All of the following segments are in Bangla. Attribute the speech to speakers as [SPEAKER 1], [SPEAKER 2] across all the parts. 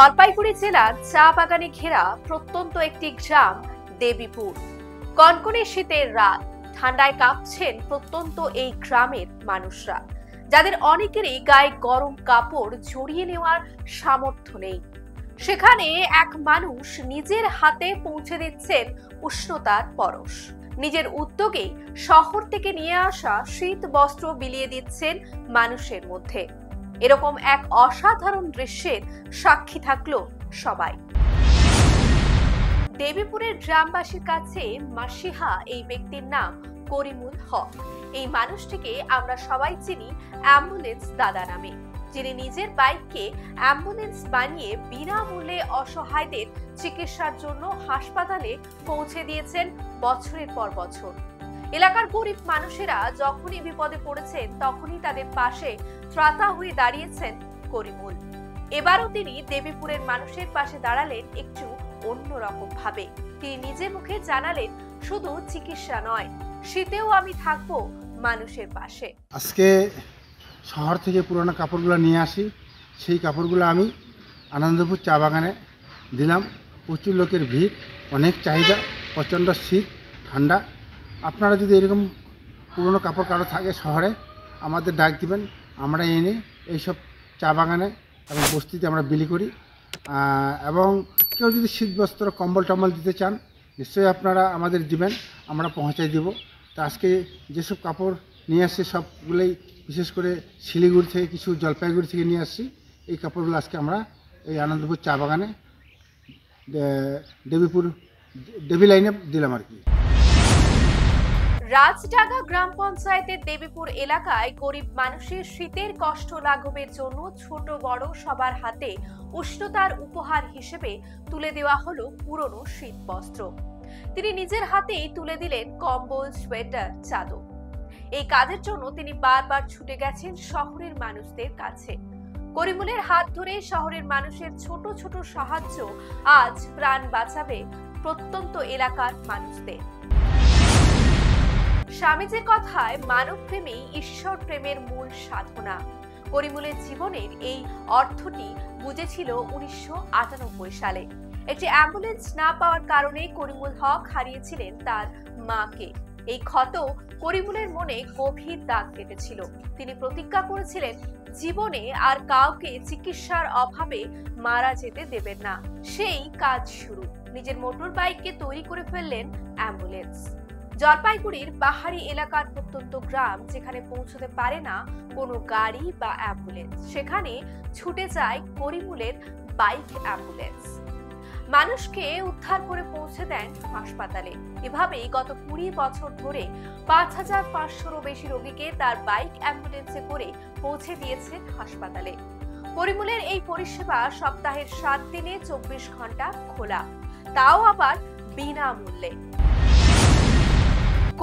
[SPEAKER 1] জলপাইগুড়ি জেলার চা বাগানে ঘেরা প্রত্যন্ত একটি গ্রাম দেবীপুর। কনকনে শীতের রাত, ঠান্ডায় কাঁপছেন প্রত্যন্ত এই গ্রামের মানুষরা, যাদের অনেকেরই গায়ে গরম কাপড় জড়িয়ে নেওয়ার সামর্থ্য নেই। সেখানে এক মানুষ নিজের হাতে পৌঁছে দিচ্ছেন উষ্ণতার পরশ। নিজের উদ্যোগে শহর থেকে নিয়ে আসা শীত বস্ত্র বিলিয়ে দিচ্ছেন মানুষের মধ্যে। এরকম এক অসাধারণ দৃশ্যের সাক্ষী থাকলো সবাই। দেবীপুরের গ্রামবাসীর কাছে মাসিহা এই ব্যক্তির নাম করিমুল হক। এই মানুষটিকে আমরা সবাই চিনি অ্যাম্বুলেন্স দাদা নামে, যিনি নিজের বাইককে অ্যাম্বুলেন্স বানিয়ে বিনামূল্যে অসহায়দের চিকিৎসার জন্য হাসপাতালে পৌঁছে দিয়েছেন বছরের পর বছর। এলাকার গরিব মানুষেরা যখনই বিপদে পড়েছেন তখনই তাদের পাশে ত্রাতা হয়ে দাঁড়িয়েছেন করিমুল। এবারও তিনি দেবীপুরের মানুষের পাশে দাঁড়ালেন একটু অন্যরকম ভাবে। তিনি নিজে মুখে জানালেন, শুধু চিকিৎসা নয়, শীতেও আমি থাকবো মানুষের পাশে।
[SPEAKER 2] আজকে শহর থেকে পুরোনো কাপড়গুলো নিয়ে আসি, সেই কাপড়গুলো আমি আনন্দপুর চা বাগানে দিলাম। প্রচুর লোকের ভিড়, অনেক চাহিদা, প্রচণ্ড শীত ঠান্ডা। আপনারা যদি এরকম পুরোনো কাপড় কারো থাকে শহরে, আমাদের ডাক দিবেন, আমরা এনে এইসব চা বাগানে এবং বস্তিতে আমরা বিলি করি। এবং কেউ যদি শীত বস্ত্র কম্বল টম্বল দিতে চান, নিশ্চয়ই আপনারা আমাদের দিবেন, আমরা পৌঁছাই দেব। তা আজকে যেসব কাপড় নিয়ে আসছে সবগুলোই বিশেষ করে শিলিগুড়ি থেকে, কিছু জলপাইগুড়ি থেকে নিয়ে আসছি। এই কাপড়গুলো আজকে আমরা এই আনন্দপুর চা বাগানে দেবীপুর দেবী লাইনে দিলাম আর কি।
[SPEAKER 1] রাজডাঙ্গা গ্রাম পঞ্চায়েতের দেবীপুর এলাকায় গরিব মানুষের শীতের কষ্ট লাঘবের জন্য ছোট বড় সবার হাতে উষ্ণতার উপহার হিসেবে তুলে দেওয়া হলো পুরনো শীত বস্ত্র। তিনি নিজের হাতেই তুলে দিলেন কম্বল, সোয়েটার, চাদর। এই কাজের জন্য তিনি বারবার ছুটে গেছেন শহরের মানুষদের কাছে। করিমুলের হাত ধরে শহরের মানুষের ছোট ছোট সাহায্য আজ প্রাণ বাঁচাবে প্রত্যন্ত এলাকার মানুষদের। স্বামীজির কথায়, মানব প্রেমেই ঈশ্বর প্রেমের মূল সাধনা। করিমুলের জীবনের এই অর্থটি বুঝেছিল 1998 সালে। একটি অ্যাম্বুলেন্স না পাওয়ার কারণে করিমুল হক হারিয়েছিলেন তার মাকে। এই ক্ষত করিমুলের মনে গভীর দাগ কেটেছিল। তিনি প্রতিজ্ঞা করেছিলেন, জীবনে আর কাউকে চিকিৎসার অভাবে মারা যেতে দেবেন না। সেই কাজ শুরু। নিজের মোটর বাইককে তৈরি করে ফেললেন অ্যাম্বুলেন্স। জলপাইগুড়ির পাহাড়ি এলাকার প্রত্যন্ত গ্রাম, যেখানে পৌঁছতে পারে না কোনো গাড়ি বা অ্যাম্বুলেন্স, সেখানে ছুটে যায় করিমুলের বাইক অ্যাম্বুলেন্স। মানুষকে উদ্ধার করে পৌঁছে দেন হাসপাতালে। এভাবেই গত 20 বছর ধরে 5500-রও বেশি রোগীকে তার বাইক অ্যাম্বুলেন্সে করে পৌঁছে দিয়েছেন হাসপাতালে। করিমুলের এই পরিষেবা সপ্তাহের 7 দিনে 24 ঘন্টা খোলা, তাও আবার বিনামূল্যে।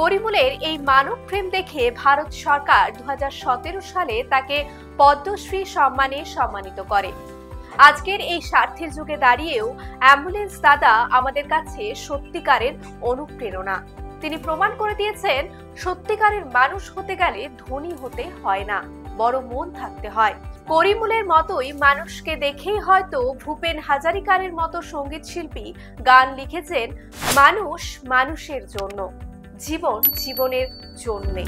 [SPEAKER 1] করিমুলের এই মানব প্রেম দেখে ভারত সরকার 2017 সালে তাকে পদ্মশ্রী সম্মানে সম্মানিত করে। আজকের এই স্বার্থের যুগে দাঁড়িয়েও অ্যাম্বুলেন্স দাদা আমাদের কাছে সত্যিকারের অনুপ্রেরণা। তিনি প্রমাণ করে দিয়েছেন, সত্যিকারের মানুষ হতে গেলে ধনী হতে হয় না, বড় মন থাকতে হয়। করিমুলের মতোই মানুষকে দেখেই হয়তো ভূপেন হাজারিকারের মতো সঙ্গীত শিল্পী গান লিখেছেন, মানুষ মানুষের জন্য, জীবন জীবনের জন্যে।